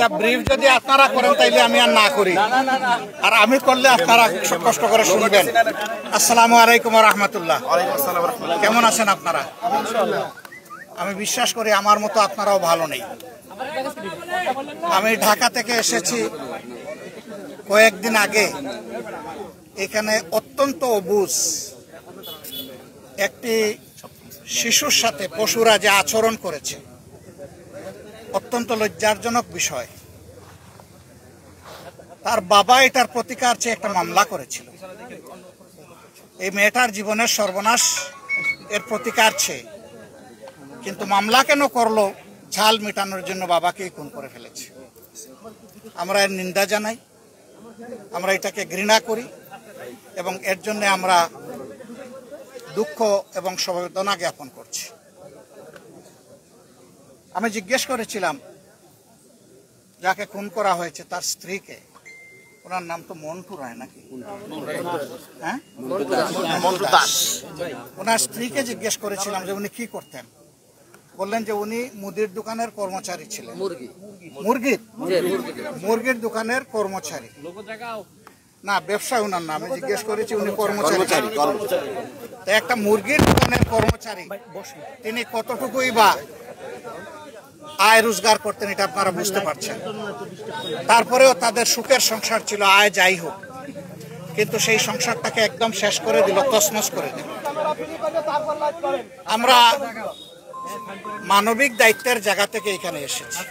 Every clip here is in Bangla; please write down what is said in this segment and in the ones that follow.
আচ্ছা, ব্রিফ যদি আপনারা করেন তাইলে আমি আর না করি, আর আমি করলে আপনারা কষ্ট করে শুনবেন। আসসালামু আলাইকুম ওয়া রাহমাতুল্লাহ। কেমন আছেন আপনারা? আমি বিশ্বাস করি আমার মতো আপনারাও ভালো নেই। আমি ঢাকা থেকে এসেছি কয়েকদিন আগে। এখানে অত্যন্ত অবুঝ একটি শিশুর সাথে পশুরা যে আচরণ করেছে, অত্যন্ত লজ্জাজনক বিষয়। তার বাবা এটার প্রতিকার চেয়ে একটা মামলা করেছিল। এই মেয়েটার জীবনের সর্বনাশ এর প্রতিকার চেয়ে, কিন্তু মামলা কেন করলো? ঝাল মেটানোর জন্য বাবাকেই খুন করে ফেলেছে। আমরা এর নিন্দা জানাই, আমরা এটাকে ঘৃণা করি এবং এর জন্য আমরা দুঃখ এবং সমবেদনা জ্ঞাপন করছি। আমি জিজ্ঞেস করেছিলাম যাকে খুন করা হয়েছে তার স্ত্রীকে, ওনার নাম তো মন্টু রায় নাকি, হ্যাঁ, মন্টু দাস। ওনার স্ত্রীকে জিজ্ঞেস করেছিলাম যে উনি কি করতেন। বললেন যে উনি মুদির দোকানের কর্মচারী ছিলেন। মুরগির দোকানের কর্মচারী না, ব্যবসায় ওনার নাম। আমি জিজ্ঞেস করেছি উনি কর্মচারী। একটা মুরগির দোকানের কর্মচারী তিনি কতটুকুই বা আয় রোজগার করতেন এটা আপনারা বুঝতে পারছেন। তারপরেও তাদের সুখের সংসার ছিল, আয় যাই হোক, কিন্তু সেই সংসারটাকে একদম শেষ করে দিল, তছনছ করে দিল। আমরা মানবিক দায়িত্বের জায়গা থেকে এখানে এসেছি,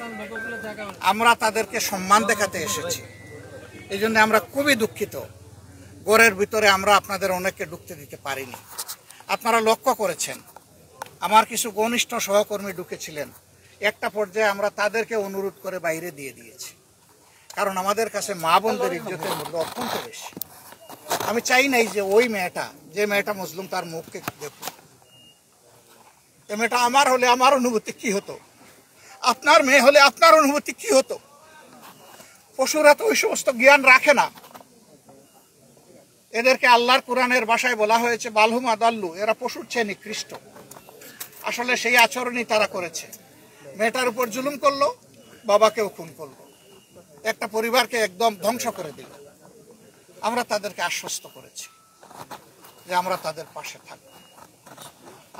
আমরা তাদেরকে সম্মান দেখাতে এসেছি। এই জন্য আমরা খুবই দুঃখিত। ঘরের ভিতরে আমরা আপনাদের অনেককে ঢুকতে দিতে পারিনি। আপনারা লক্ষ্য করেছেন আমার কিছু ঘনিষ্ঠ সহকর্মী ঢুকেছিলেন, একটা পর্যায়ে আমরা তাদেরকে অনুরোধ করে বাইরে দিয়ে দিয়েছি, কারণ আমাদের কাছে মা বোনদের ইজ্জতের মূল্য অত্যন্ত বেশি। আমি চাই নাই যে ওই মেয়েটা, যে মেয়েটা মুসলিম, তার মুখকে দেখুন। এই মেয়েটা আমার হলে আমার অনুভূতি কি হতো, আপনার মেয়ে হলে আপনার অনুভূতি কি হতো। পশুরা তো ওই সমস্ত জ্ঞান রাখে না। এদেরকে আল্লাহর কোরআনের ভাষায় বলা হয়েছে বালহুম আদাল্লু, এরা পশুর চেয়ে নিকৃষ্ট। আসলে সেই আচরণই তারা করেছে। মেয়েটার উপর জুলুম করলো, বাবাকেও খুন করলো, একটা পরিবারকে একদম ধ্বংস করে দিল। আমরা তাদেরকে আশ্বস্ত করেছি যে আমরা তাদের পাশে থাকব।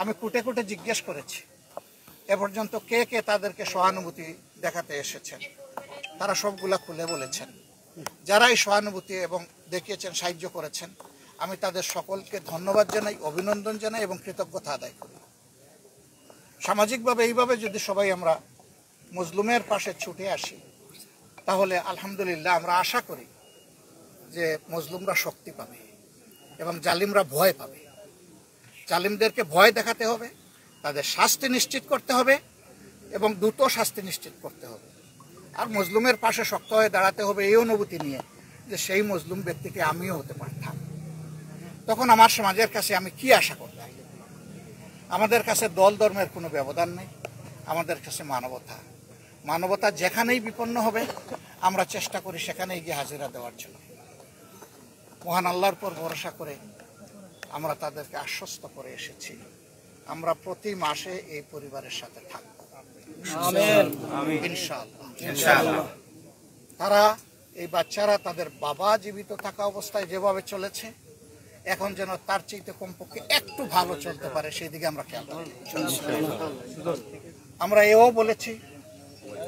আমি কুটে কুটে জিজ্ঞেস করেছি এ পর্যন্ত কে কে তাদেরকে সহানুভূতি দেখাতে এসেছেন। তারা সবগুলা খুলে বলেছেন। যারা এই সহানুভূতি এবং দেখিয়েছেন, সাহায্য করেছেন, আমি তাদের সকলকে ধন্যবাদ জানাই, অভিনন্দন জানাই এবং কৃতজ্ঞতা আদায় করি। সামাজিকভাবে এইভাবে যদি সবাই আমরা মজলুমের পাশে ছুটে আসি, তাহলে আলহামদুলিল্লাহ আমরা আশা করি যে মজলুমরা শক্তি পাবে এবং জালিমরা ভয় পাবে। জালিমদেরকে ভয় দেখাতে হবে, তাদের শাস্তি নিশ্চিত করতে হবে এবং দ্রুত শাস্তি নিশ্চিত করতে হবে। আর মজলুমের পাশে শক্ত হয়ে দাঁড়াতে হবে এই অনুভূতি নিয়ে যে সেই মজলুম ব্যক্তিকে আমিও হতে পারতাম। তখন আমার সমাজের কাছে আমি কি আশা করতাম? আমাদের কাছে দল ধর্মের কোনো ব্যবধান নেই, আমাদের কাছে মানবতা। মানবতা যেখানেই বিপন্ন হবে আমরা চেষ্টা করি সেখানেই গিয়ে হাজিরা দেওয়ার জন্য। মহান আল্লাহর পর ভরসা করে আমরা তাদেরকে আশ্বস্ত করে এসেছি আমরা প্রতি মাসে এই পরিবারের সাথে থাকব ইনশাআল্লাহ। তারা, এই বাচ্চারা তাদের বাবা জীবিত থাকা অবস্থায় যেভাবে চলেছে, এখন যেন তার চাইতে কমপক্ষে একটু ভালো চলতে পারে সেই দিকে আমরা খেয়াল রাখি। আমরা এও বলেছি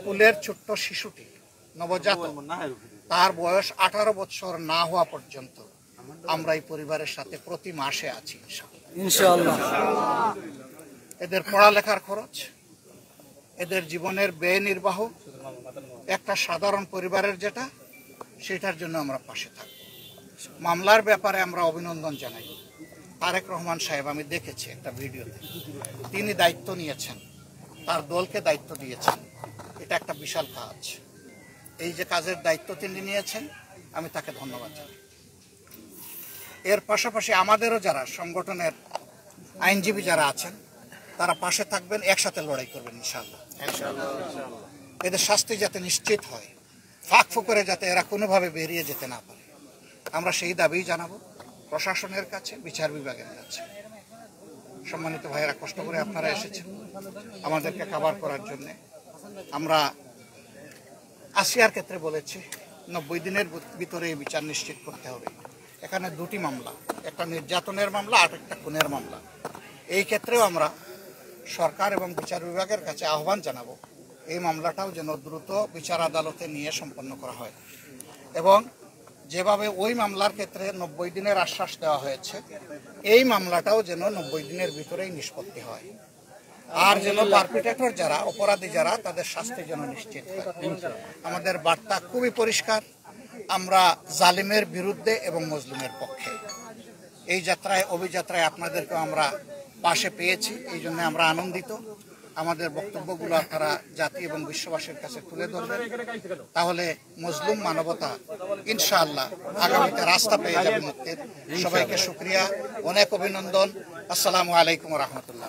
কুলের ছোট্ট শিশুটি, নবজাতক, তার বয়স 18 বছর না হওয়া পর্যন্ত আমরা এই পরিবারের সাথে প্রতি মাসে আছি ইনশাআল্লাহ। এদের পড়ালেখার খরচ, এদের জীবনের ব্যয় নির্বাহ, একটা সাধারণ পরিবারের যেটা, সেটার জন্য আমরা পাশে থাকব। মামলার ব্যাপারে আমরা অভিনন্দন জানাই তারেক রহমান সাহেব। আমি দেখেছি একটা ভিডিওতে, তিনি দায়িত্ব নিয়েছেন, তার দলকে দায়িত্ব দিয়েছেন। এটা একটা বিশাল কাজ। এই যে কাজের দায়িত্ব তিনি নিয়েছেন, আমি তাকে ধন্যবাদ জানাই। এর পাশাপাশি আমাদেরও যারা সংগঠনের আইনজীবী যারা আছেন, তারা পাশে থাকবেন, একসাথে লড়াই করবেন ইনশাআল্লাহ। এদের শাস্তি যাতে নিশ্চিত হয়, ফাঁক ফোকরে যাতে এরা কোনোভাবে বেরিয়ে যেতে না পারে, আমরা সেই দাবি জানাবো প্রশাসনের কাছে, বিচার বিভাগের কাছে। সম্মানিত ভাইয়েরা, কষ্ট করে আপনারা এসেছেন আমাদেরকে কভার করার জন্য। আমরা আসিয়ার ক্ষেত্রে বলেছি 90 দিনের ভিতরে এই বিচার নিশ্চিত করতে হবে। এখানে দুটি মামলা, একটা নির্যাতনের মামলা আর একটা খুনের মামলা। এই ক্ষেত্রেও আমরা সরকার এবং বিচার বিভাগের কাছে আহ্বান জানাবো এই মামলাটাও যেন দ্রুত বিচার আদালতে নিয়ে সম্পন্ন করা হয় এবং যেভাবে ওই মামলার ক্ষেত্রে 90 দিনের আশ্বাস দেওয়া হয়েছে এই মামলাটাও যেন 90 দিনের ভিতরেই নিষ্পত্তি হয়। আর যেন পারপিটেটর যারা, অপরাধী যারা, তাদের শাস্তি যেন নিশ্চিত হয়। আমাদের বার্তা খুবই পরিষ্কার, আমরা জালিমের বিরুদ্ধে এবং মজলুমের পক্ষে। এই যাত্রায়, অভিযাত্রায় আপনাদেরকে আমরা পাশে পেয়েছি, এই জন্য আমরা আনন্দিত। আমাদের বক্তব্যগুলো আপনারা জাতি এবং বিশ্ববাসীর কাছে তুলে ধরবেন, তাহলে মজলুম মানবতা ইনশাআল্লাহ আগামীতে রাস্তা পেয়ে যাবে মুক্তির। সবাইকে শুকরিয়া, অনেক অভিনন্দন। আসসালামু আলাইকুম ওয়া রাহমাতুল্লাহ।